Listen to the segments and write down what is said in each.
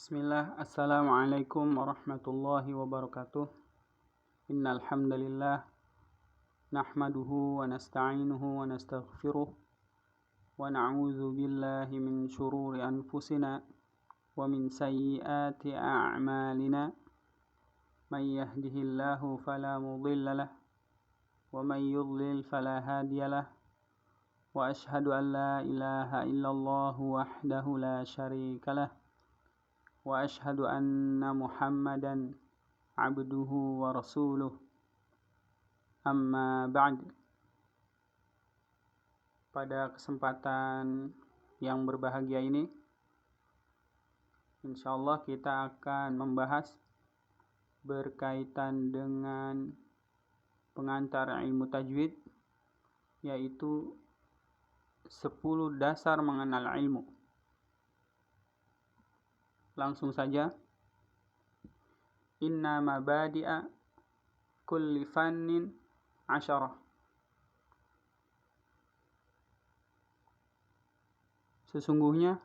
Bismillah, Assalamualaikum warahmatullahi wabarakatuh. Innal hamdalillah nahmaduhu wa nasta'inuhu wa nastaghfiruh wa na'udzu billahi min shururi anfusina wa min sayyiati a'malina. May yahdihillahu fala mudilla lah wa may yudlil fala hadiyalah. Wa ashhadu an la ilaha illallah wahdahu la syarikalah. Wa ashhadu anna Muhammadan abduhu wa rasuluh. Amma ba'd. Pada kesempatan yang berbahagia ini, insyaallah kita akan membahas berkaitan dengan pengantar ilmu tajwid, yaitu 10 dasar mengenal ilmu. Langsung saja. Inna mabadi'a kulli fannin 10. Sesungguhnya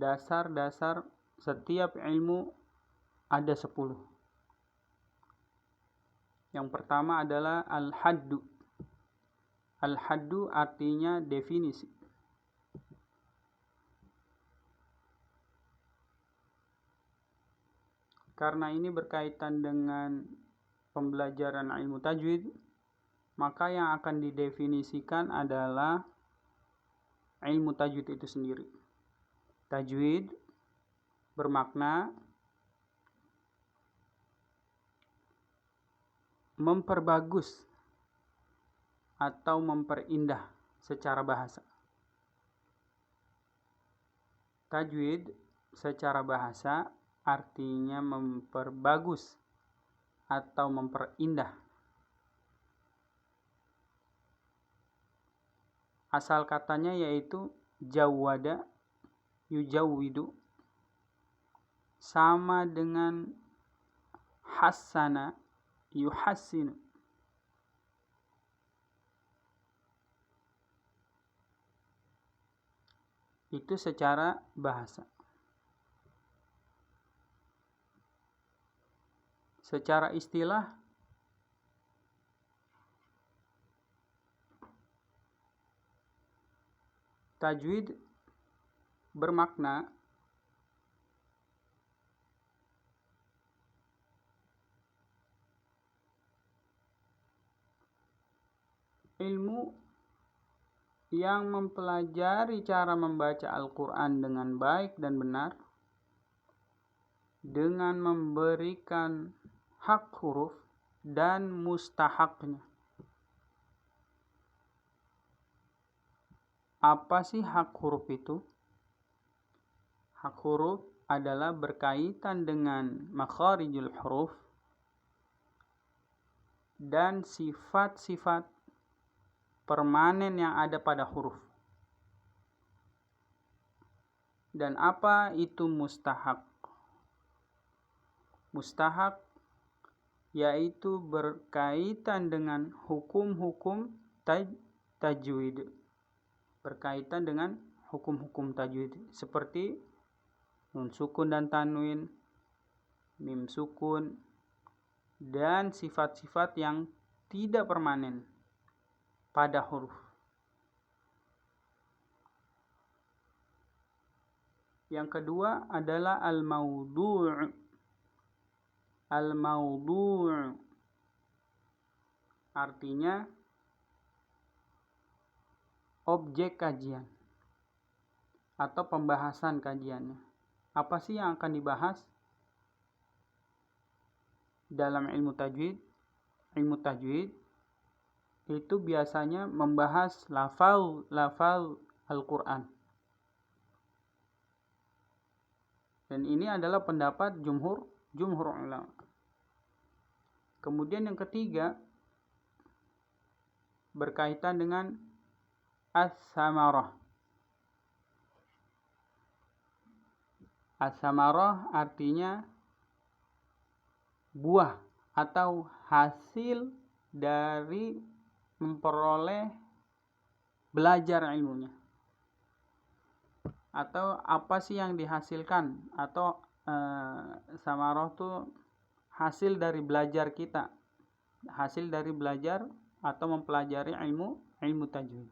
dasar-dasar setiap ilmu ada 10. Yang pertama adalah al-haddu. Al-haddu artinya definisi. Karena ini berkaitan dengan pembelajaran ilmu tajwid, maka yang akan didefinisikan adalah ilmu tajwid itu sendiri. Tajwid bermakna memperbagus atau memperindah secara bahasa. Tajwid secara bahasa artinya memperbagus atau memperindah. Asal katanya yaitu jawwada yujawwidu, sama dengan hassana yuhassinu. Itu secara bahasa. Secara istilah, tajwid bermakna ilmu yang mempelajari cara membaca Al-Quran dengan baik dan benar, dengan memberikan hak huruf dan mustahaknya. Apa sih hak huruf itu? Hak huruf adalah berkaitan dengan makharijul huruf dan sifat-sifat permanen yang ada pada huruf. Dan apa itu mustahak? Mustahak yaitu berkaitan dengan hukum-hukum tajwid. Berkaitan dengan hukum-hukum tajwid seperti nun sukun dan tanwin, mim sukun, dan sifat-sifat yang tidak permanen pada huruf. Yang kedua adalah al-mawdu'. Al-mawdu' artinya objek kajian atau pembahasan kajiannya. Apa sih yang akan dibahas dalam ilmu tajwid? Ilmu tajwid itu biasanya membahas lafal Al-Quran. Dan ini adalah pendapat jumhur ulama. Kemudian yang ketiga berkaitan dengan as-samarah. As-samarah artinya buah atau hasil dari memperoleh belajar ilmunya. atau apa sih yang dihasilkan, atau samarah itu hasil dari belajar kita, hasil dari belajar atau mempelajari ilmu tajwid.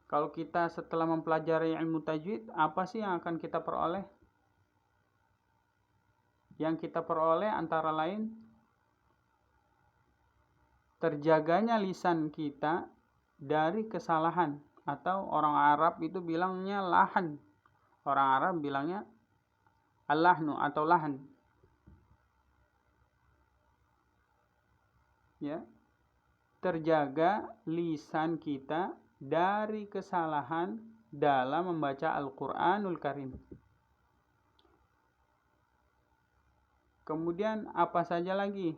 Kalau kita setelah mempelajari ilmu tajwid, apa sih yang akan kita peroleh? Yang kita peroleh antara lain terjaganya lisan kita dari kesalahan, atau orang Arab itu bilangnya lahan. Orang Arab bilangnya al-lahnu atau lahan. Ya. Terjaga lisan kita dari kesalahan dalam membaca Al-Qur'anul Karim. Kemudian apa saja lagi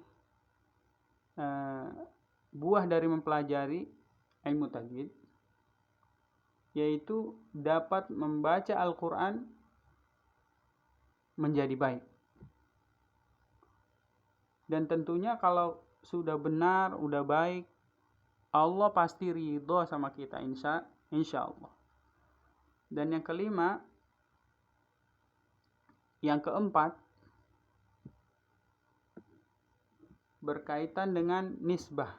buah dari mempelajari ilmu tajwid, yaitu dapat membaca Al-Quran menjadi baik. Dan tentunya kalau sudah benar, udah baik, Allah pasti ridho sama kita, insya Allah. Dan yang kelima, yang keempat, berkaitan dengan nisbah.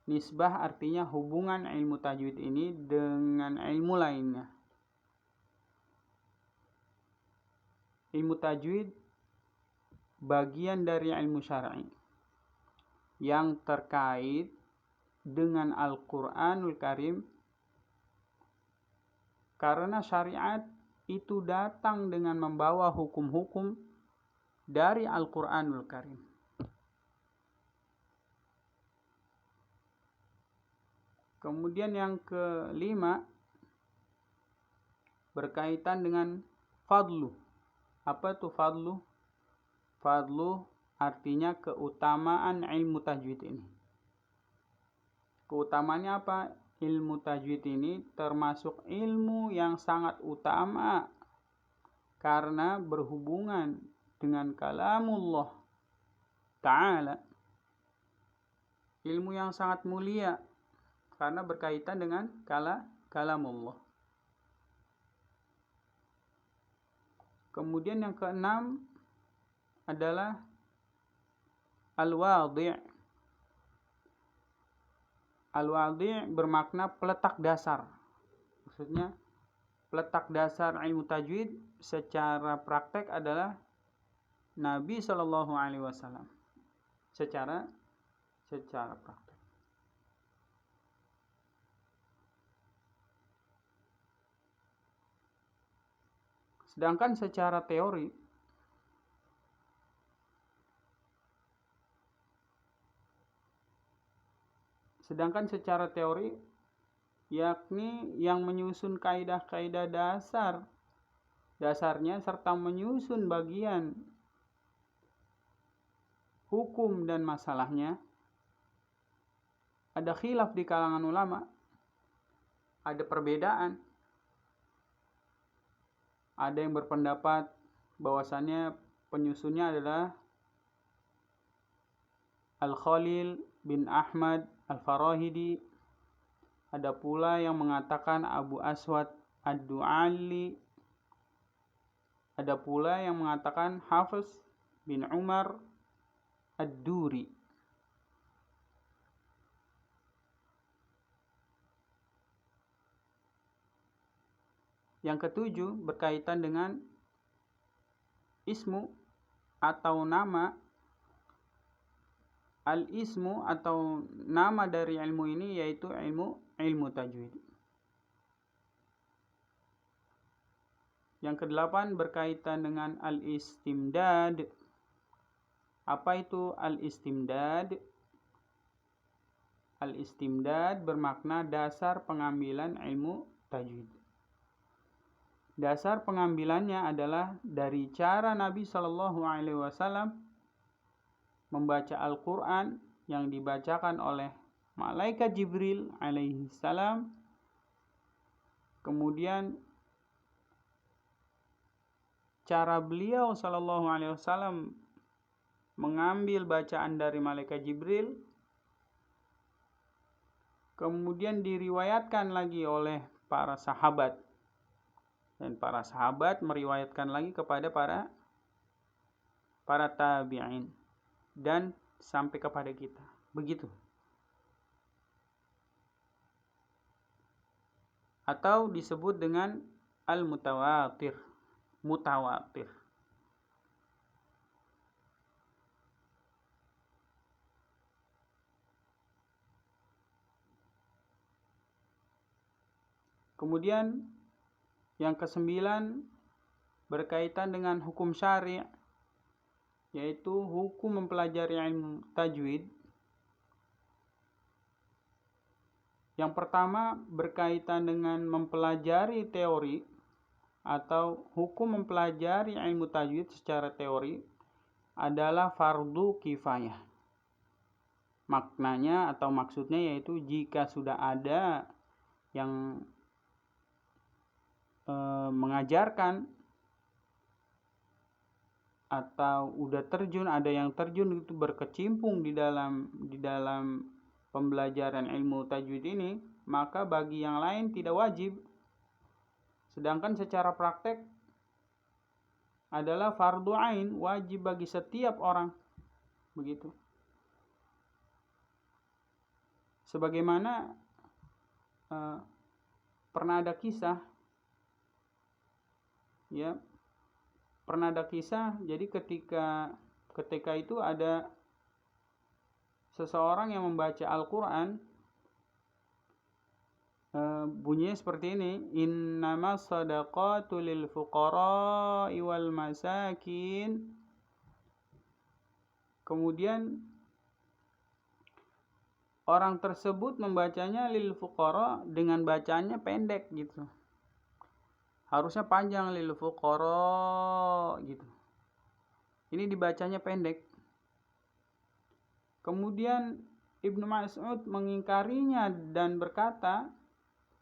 Nisbah artinya hubungan ilmu tajwid ini dengan ilmu lainnya. Ilmu tajwid bagian dari ilmu syar'i yang terkait dengan Al-Qur'anul Karim, karena syariat itu datang dengan membawa hukum-hukum dari Al-Qur'anul Karim. Kemudian yang kelima berkaitan dengan fadlu. Apa itu fadlu? Fadlu artinya keutamaan ilmu tajwid ini. Keutamaannya apa? Ilmu tajwid ini termasuk ilmu yang sangat utama karena berhubungan dengan kalamullah Ta'ala. Ilmu yang sangat mulia karena berkaitan dengan kalamullah. Kemudian yang keenam adalah al-wadhi'. Al-wadhi' bermakna peletak dasar. Maksudnya peletak dasar ilmu tajwid secara praktek adalah Nabi SAW. Secara praktek. Sedangkan secara teori, yakni yang menyusun kaidah-kaidah dasarnya serta menyusun bagian hukum dan masalahnya, ada khilaf di kalangan ulama, ada perbedaan. Ada yang berpendapat bahwasannya penyusunnya adalah Al-Khalil bin Ahmad Al-Farahidi. Ada pula yang mengatakan Abu Aswad Ad-Du'ali. Ada pula yang mengatakan Hafiz bin Umar Ad-Duri. Yang ketujuh berkaitan dengan ismu atau nama. Al-ismu atau nama dari ilmu ini yaitu ilmu tajwid. Yang kedelapan berkaitan dengan al-istimdad. Apa itu al-istimdad? Al-istimdad bermakna dasar pengambilan ilmu tajwid. Dasar pengambilannya adalah dari cara Nabi SAW membaca Al-Quran yang dibacakan oleh malaikat Jibril alaihi salam. Kemudian cara beliau SAW mengambil bacaan dari malaikat Jibril, kemudian diriwayatkan lagi oleh para sahabat, dan para sahabat meriwayatkan lagi kepada para tabi'in dan sampai kepada kita. Begitu. Atau disebut dengan al-mutawatir. Mutawatir. Kemudian yang ke-9 berkaitan dengan hukum syari', yaitu hukum mempelajari ilmu tajwid. Yang pertama berkaitan dengan mempelajari teori atau hukum mempelajari ilmu tajwid secara teori adalah fardu kifayah. Maknanya atau maksudnya yaitu jika sudah ada yang mengajarkan atau udah terjun, ada yang terjun itu berkecimpung di dalam pembelajaran ilmu tajwid ini, maka bagi yang lain tidak wajib. Sedangkan secara praktek adalah fardu ain, wajib bagi setiap orang. Begitu. Sebagaimana pernah ada kisah, ya, jadi ketika itu ada seseorang yang membaca Al-Quran, bunyinya seperti ini, innamas shadaqatu lil fuqara'i wal masakin. Kemudian orang tersebut membacanya lil fuqara dengan bacaannya pendek gitu. Harusnya panjang, lil fuqara gitu. Ini dibacanya pendek. Kemudian Ibnu Mas'ud mengingkarinya dan berkata,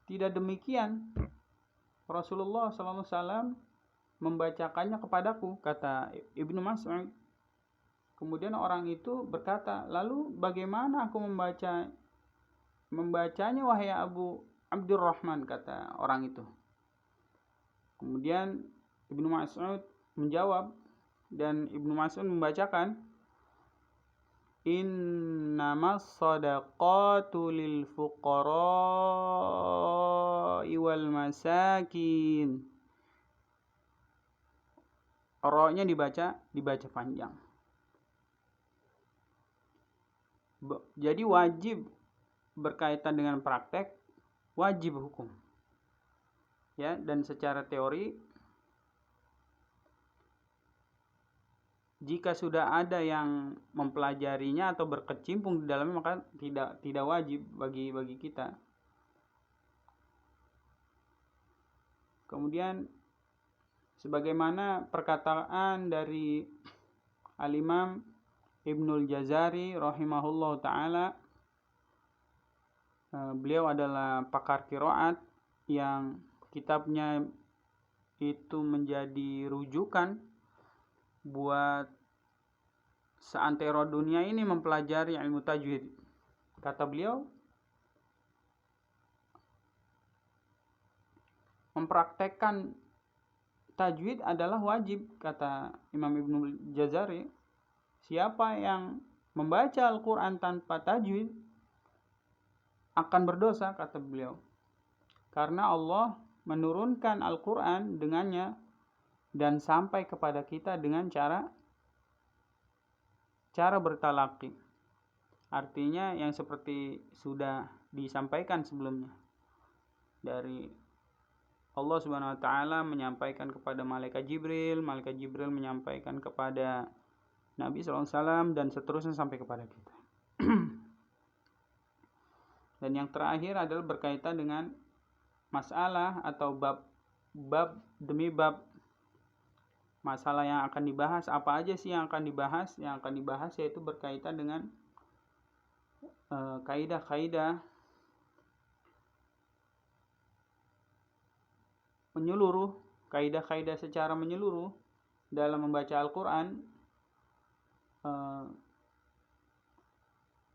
tidak demikian. Rasulullah SAW membacakannya kepadaku, kata Ibnu Mas'ud. Kemudian orang itu berkata, lalu bagaimana aku membacanya wahai Abu Abdurrahman, kata orang itu. Kemudian Ibnu Mas'ud menjawab, dan Ibnu Mas'ud membacakan, innamas shadaqatu lil fuqara'i wal masakin. Ro-nya dibaca panjang. Jadi wajib berkaitan dengan praktek, wajib hukum. Ya, dan secara teori jika sudah ada yang mempelajarinya atau berkecimpung di dalamnya, maka tidak wajib bagi kita. Kemudian sebagaimana perkataan dari Al-Imam Ibnul Jazari rahimahullah ta'ala, beliau adalah pakar qiraat yang kitabnya itu menjadi rujukan buat seantero dunia ini mempelajari ilmu tajwid. Kata beliau, mempraktekkan tajwid adalah wajib. Kata Imam Ibnu Jazari, siapa yang membaca Al-Quran tanpa tajwid akan berdosa, kata beliau. Karena Allah menurunkan Al-Quran dengannya dan sampai kepada kita dengan cara bertalaqi. Artinya yang seperti sudah disampaikan sebelumnya, dari Allah Subhanahu wa taala menyampaikan kepada malaikat Jibril menyampaikan kepada Nabi SAW, dan seterusnya sampai kepada kita. Dan yang terakhir adalah berkaitan dengan masalah atau bab demi bab. Masalah yang akan dibahas, apa aja sih yang akan dibahas? Yang akan dibahas yaitu berkaitan dengan kaidah-kaidah menyeluruh, kaidah-kaidah secara menyeluruh dalam membaca Al-Quran,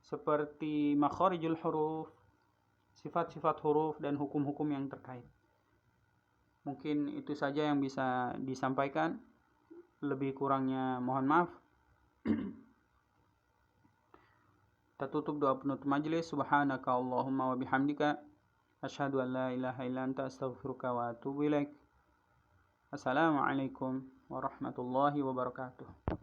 seperti makharijul huruf, sifat-sifat huruf dan hukum-hukum yang terkait. Mungkin itu saja yang bisa disampaikan. Lebih kurangnya mohon maaf. Kita tutup doa penutup majelis. Subhanaka Allahumma wa bihamdika asyhadu an la ilaha illa anta astaghfiruka wa atubu ilaik. Assalamualaikum warahmatullahi wabarakatuh.